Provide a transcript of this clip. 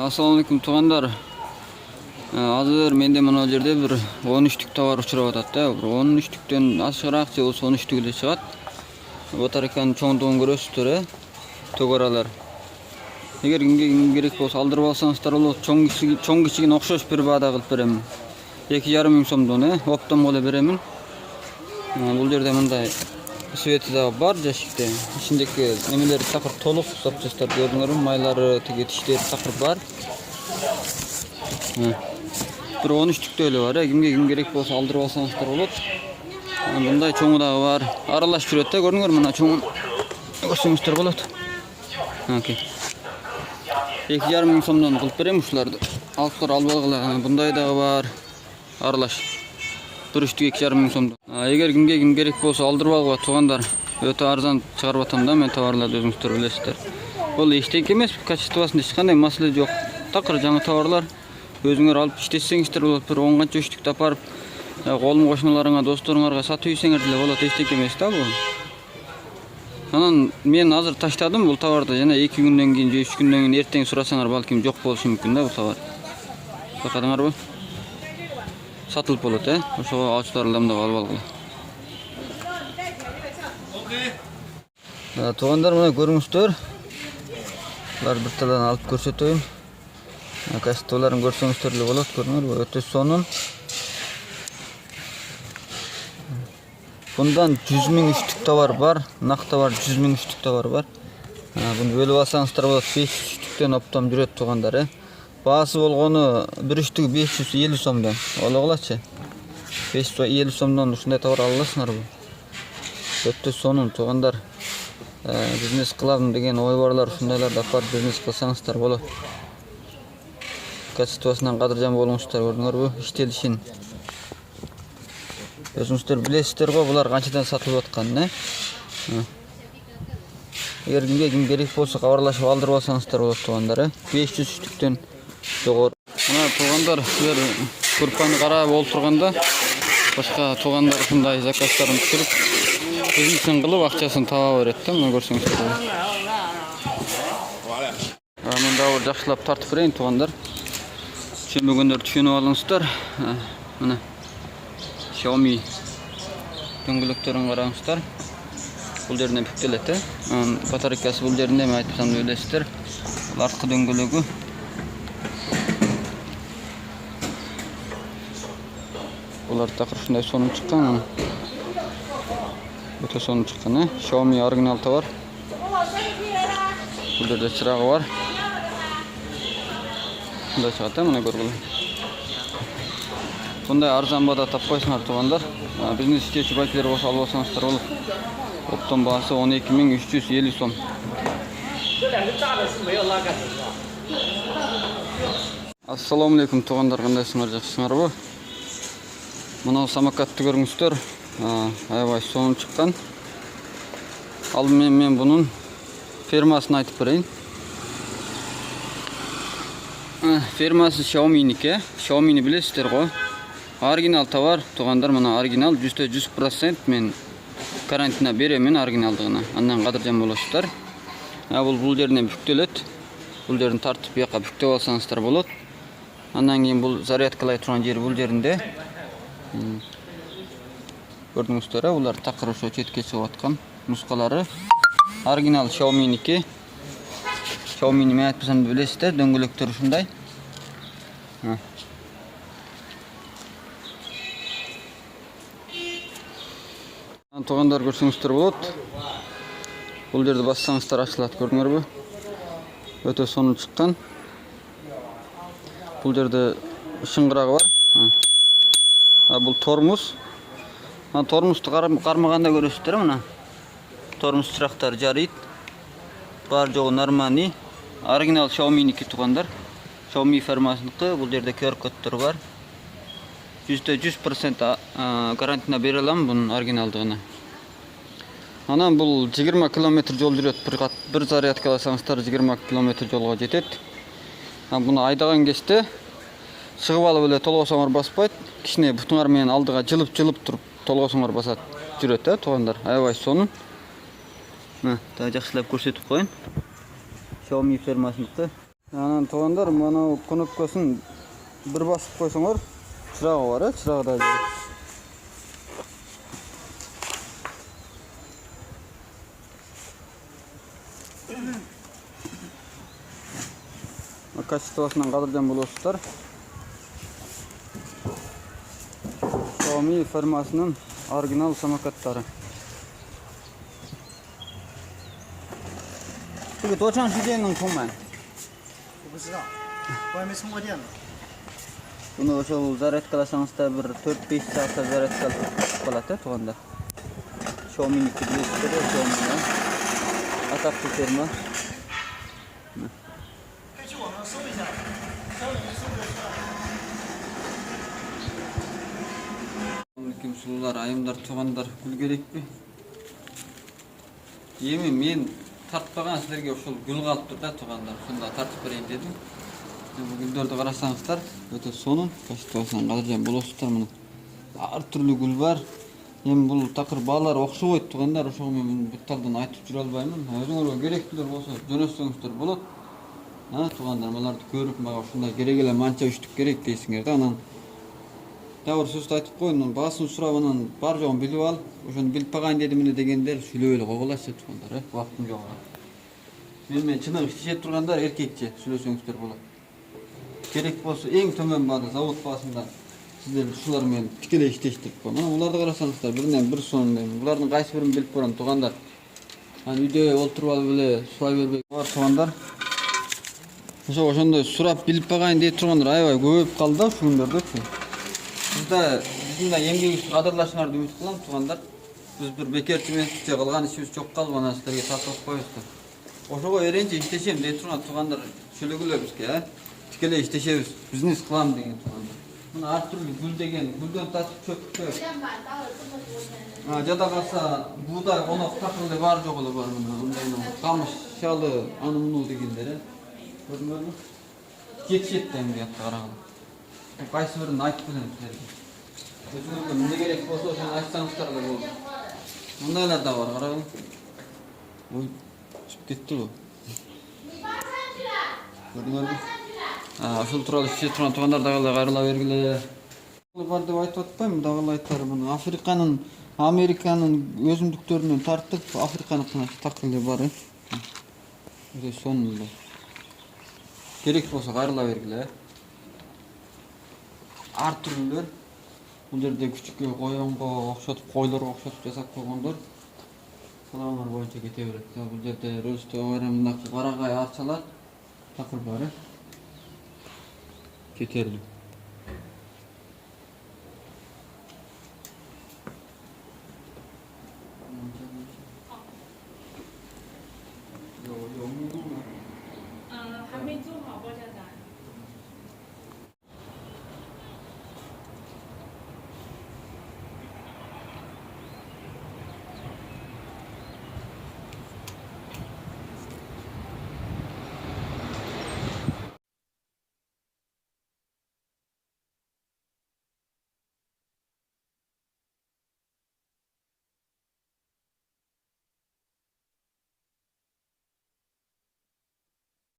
Assalamu alaikum tuğanlar. Hazır mende mana жерде bir 13'lük tovar uçurap atat da. 13'lükten aşağıraak же болсо 13'lük эле чыгат. Батарейканын чоңдугун көрөсүздөр, төгөралар. Эгер кимге керек болсо алдырып алсаңыздар болот. Чоң кичигине окшош бир баада кылып берем. 2,5 миң сомдон, оптом эле беремин. Бул жерде мындай свети да бар жашикте. Ичиндеги немелер такыр толук запчастар көрдүңөрбү? Майлары, тиги тиштери такыр бар. Bir 13'lükte öyle var ya, kim gerek bolsa aldırıp alsanızlar bolot. Bunday çoğu da var. Aralaş жүрөт да, көрдүңөр мына çoğun. Көрсөңүздөр болот. Окей. 2,5 миң сомдон кылып берем ушуларды. Алыптар албагыла. Bunday da var. Aralaş. 1,5 миң сомдон. Эгер ким керек болсо алдырып алгыла туугандар. Өтө арзан чыгарып атам да мен товарларды, өзүңүздөр билесиздер. Бул эчтеке эмес, качествосунда эч кандай маселе жок. Такыр жаңы товарлар. Өзүңөр алып иштесеңиздер болот, бир 10 канча үчтүктү апарып, колум кошуналарыңа, досторуңарга сатып ийсеңер деле болот, эчтеке эмес да бул. Анан мен азыр таштадым бул товарды, жана 2 күндөн кийин же 3 күндөн кийин эртең сурасаңар балким жок болушу мүмкүн да бул товар. Байкадыңарбы? Сатылып болот, ошого алчылар мындай алып алгыла. Туугандар, мына көрүңүздөр. Булар бир талдан алып көрсөтөйүн. Качестволарын көрсөңүздөр эле болот, көрүңөрбү? Өтө сонун. Bundan 100 миң үчтүк товар бар, нак товар 100 миң үчтүк товар бар. Буну бөлүп алсаңыздар болот, 5 үчтүктөн оптом жүрөт туугандар. Баасы болгону 1 үчтүгү 550 сомдон. Ологулачы. 550 сомдон ушундай товар ала аласыңарбы? Өтө сонун туугандар. Бизнес кылам деген ой барлар, ушундайларды апарып бизнес кылсаңыздар болот. Качествосунан кадыржан болуңуздар, көрдүңөрбү? Иштелишин. Өзүңүздөр билесиздер го, булар канчадан сатылып атканын, Эгер ким керек болсо кабарлашып алдырып алсаңыздар болот туугандар, 500 үчтүктөн жогору. Мына туугандар, силер курпаны карап олтурганда башка туугандар ушундай заказдарын түшүрүп, бизнесин кылып акчасын таба берет да, мына көрсөңүздөр. Мен дагы жакшылап тартып берейин туугандар. Түшүнбөгөндөр түшүнүп алыңыздар. Мына Xiaomi дөңгөлөктөрүн караңыздар. Бул жеринен бүктөлөт, батарейкасы бул жеринде, мен айтсам билесиздер. Бул арткы дөңгөлөгү. Булар такыр ушундай сонун чыккан. Өтө сонун чыккан, Xiaomi оригинал товар. Бул жерде чырагы бар. Мындай чыгат, мына көргүлө. Bunday arzan bada tapпайсыңар туугандар. Бизнес иштечү байкелер болсо алып алсаңыздар болот. Оптом баасы 12.350 сом. Ассаламу алейкум туугандар, кандайсыңар, жакшысыңарбы? Мына самокатты көрүңүздөр. Аябай сонун чыккан. Алдымен мен бунун фирмасын айтып берейин. Фирмасы Xiaomi'ники. Xiaomi'ни билесиздер го. Оригинал товар туугандар, мына оригинал 100% мен гарантияна беремин оригиналдыгына. Андан кадыржан болосуздар. Бул жерине бүктөлөт. Бул жерин тартып бияка бүктөп алсаңыздар болот. Андан кийин бул зарядкалай турган жери бул жеринде. Көрдүңүздөр, булар такыр ошо четке чыгып аткан нускалары. Оригинал Xiaomi'ники. Xiaomi'ни мен айтпасам билесиздер, дөңгөлөктөр ушундай. Туугандар, көрсөңүздөр болот. Бул жерди бассаңыздар ачылат, көрдүңөрбү? Өтө сонун чыккан. Бул жерде шыңгырагы бар. Бул тормоз. Тормозду кармаганда көрөсүздөр, мына. Тормоз чырактары жарыйт. Бар жогу нормальный. Оригинал Xiaomi'ники туугандар. Xiaomi фирмасыныкы. Бул жерде QR коддор бар. 100% гарантияна бере алам бунун оригиналдыгына. Анан бул 20 км жол жүрөт. Бир зарядка алсаңыздар 20 км жолго жетет. Буну айдаган кезде чыгып алып эле толгосоңор баспайт. Кичине бутуңар менен алдыга жылып туруп толгосоңор басат. Жүрөт, туугандар. Аябай сонун. Дагы жакшылап көрсөтүп коеюн. Xiaomi фирмасыныкы. Анан тугандар, mana кнопкасын bir басып койсоңор, чырагы бар, чырагы да. Качествосунан кадыржан болосуздар. Xiaomi firmasынын оригинал самокаттары.这个多长时间能充满？我不知道，我还没充过电呢。 Bunu ошол зарядкаласаңызда bir 4-5 saatта зарядка кылат, тугандар. Xiaomi'ники билесиздер, Xiaomi. Атактуу фирма. 可以去网上搜一下，搜里面搜不出来。 Assalamualaikum sulular, айымдар, тугандар, гүл керекпи? Эми мен тартпаган силерге ошол гүл калыптыр да, тугандар. Ошондо тартып берейин дедим. Bu güllerdi qarasаңыздар, өтө сонун, качествосунан кадыржан болосуздар мына. Ар түрлүү гүл бар. Эми бул такыр баалар окшобойт тугандар, ошого мен буттардан айтып жүрө албаймын. Өзүңөргө керектүүлөр болсо жөнөтсөңүздөр болот. Тугандар, буларды көрүп мага ушундай керек эле манча үчтүк керек дейсиңер да. Анан дагы бир сөздү айтып коеюн, баасын сурап анан бар жогун билип ал. Ошону билип багайын дедим эле дегендер сүйлөп эле койгулачы тугандар, убактым жок. Мен чыныгы иштешет тургандар эркекче сүйлөсөңүздөр болот. Керек болса эң төмөн баада завод баасында сиздер ушулар менен тикелей иштештип коюн. Мына буларды карасаңыздар, биринен бир сонун дейм. Булардын кайсы бирин билип барам тугандар. Анан үйдө олтуруп алып эле сурай бербей бар тугандар. Ошондой сурап билип багайын деп тургандар аябай көбөйүп калды да ушул күндөрдөчү. Биздин да эмгегибиз кадырлашыңарды үмүт кылам тугандар. Биз бир бекерчи эмеспиз, же кылган ишибиз жок калып анан силерге тартып коебуз. Ошого эренчи иштешем деп турган тугандар сүйлөгүлөр бизге, тикелей иштешебиз, бизнес кылам деген тугандар. Мына ар түрлүү гүл деген, гүлдөн тартып чөпкө. Жада калса буудай, конок такыр эле бар жок эле бар мына. Мындай камыш, шалы, аны муну дегендер. Көрдүңөрбү? Жетишет да эмне ятта караган. Кайсы бирин айтып берем силерге. Өзүңөргө эмне керек болсо ошону айтсаңыздар да болот. Мындайлар да бар, караган. Ой, чыгып кетти бу. Көрдүңөрбү? Ошол тууралуу иштеп турган тугандар дагы кайрыла бергиле. Бар деп айтып атпайм, дагы айтарым. Мына Африканын, Американын өзүмдүктөрүнөн тартып, Африканыкына такыр эле бар. Өтө сонун эле. Керек болсо кайрыла бергиле. Ар түрлүлөр. Бул жерде күчүккө коёнго окшотуп, койлорго окшотуп жасап койгондор. Пландар боюнча кете берет. Бул жерде рөлстөө мындакы карагай арчалар такыр бар. Кетерлик.